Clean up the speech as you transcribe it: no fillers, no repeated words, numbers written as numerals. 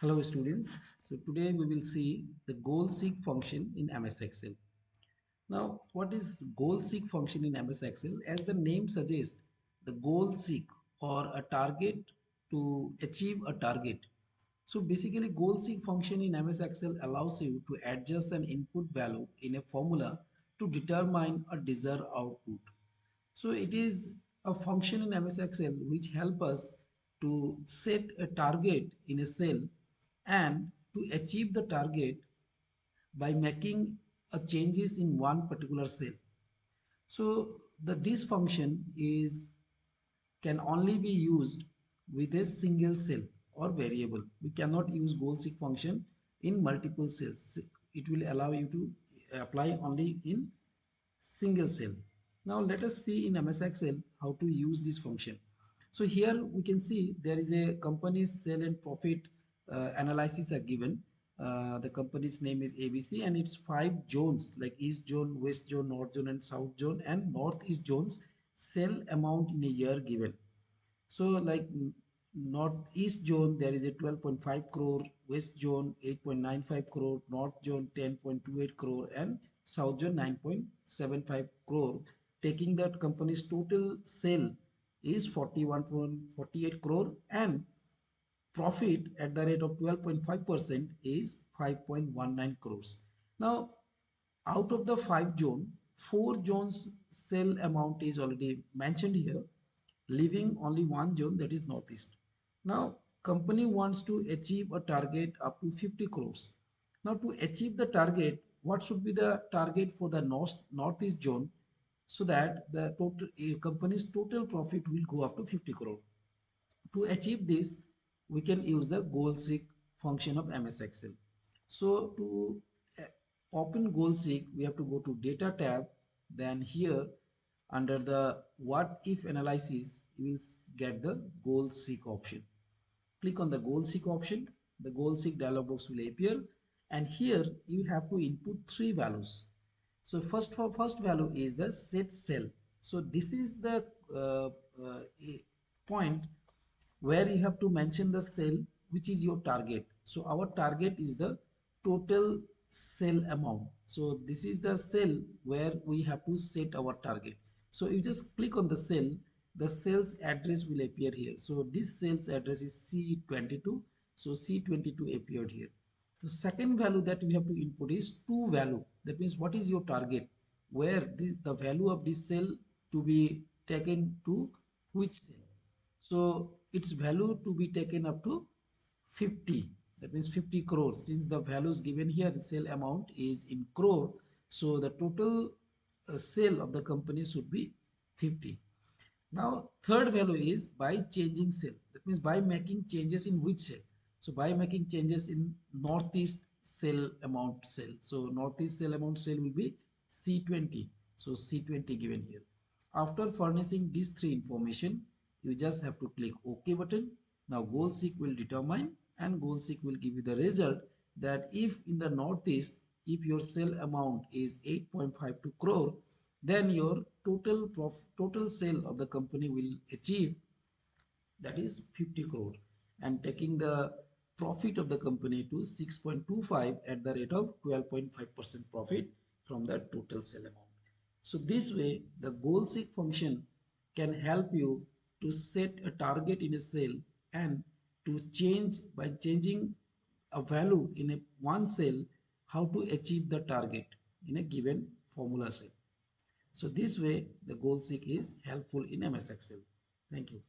Hello students. So today we will see the goal seek function in MS Excel. Now what is goal seek function in MS Excel? As the name suggests, the goal seek or a target to achieve a target. So basically goal seek function in MS Excel allows you to adjust an input value in a formula to determine a desired output. So it is a function in MS Excel which help us to set a target in a cell and to achieve the target by making a changes in one particular cell. So this function is can only be used with a single cell or variable. We cannot use goal seek function in multiple cells. It will allow you to apply only in single cell. Now let us see in MS Excel how to use this function. So here we can see there is a company's sale and profit analysis are given. The company's name is ABC and it's 5 zones like East Zone, West Zone, North Zone and South Zone and Northeast Zones sell amount in a year given. So like northeast zone there is a 12.5 crore, west zone 8.95 crore, north zone 10.28 crore and south zone 9.75 crore, taking that company's total sale is 41.48 crore and profit at the rate of 12.5% is 5.19 crores. Now out of the 5 zone, 4 zones sale amount is already mentioned here, leaving only one zone, that is northeast. Now company wants to achieve a target up to 50 crores. Now to achieve the target, what should be the target for the northeast zone so that the total company's total profit will go up to 50 crore. To achieve this, we can use the goal seek function of MS Excel. So to open goal seek, we have to go to data tab. Then here under the what if analysis, you will get the goal seek option. Click on the goal seek option. The goal seek dialog box will appear and here you have to input three values. So first value is the set cell. So this is the point where you have to mention the cell which is your target. So our target is the total cell amount. So this is the cell where we have to set our target. So you just click on the cell, the cell's address will appear here. So this cell's address is C22. So C22 appeared here. The second value that we have to input is to value. That means what is your target, where the value of this cell to be taken to which cell. So its value to be taken up to 50. That means 50 crores. Since the values given here, the sale amount is in crore. So the total sale of the company should be 50. Now third value is by changing cell. That means by making changes in which cell. So by making changes in northeast cell amount cell. So northeast cell amount cell will be C20. So C20 given here. After furnishing these three information, you just have to click OK button. Now goal seek will determine and goal seek will give you the result that if in the northeast, if your sale amount is 8.52 crore, then your total sale of the company will achieve, that is 50 crore, and taking the profit of the company to 6.25 at the rate of 12.5% profit from the total sale amount. So this way the goal seek function can help you to set a target in a cell and to change by changing a value in a one cell how to achieve the target in a given formula cell. So this way the goal seek is helpful in MS Excel. Thank you.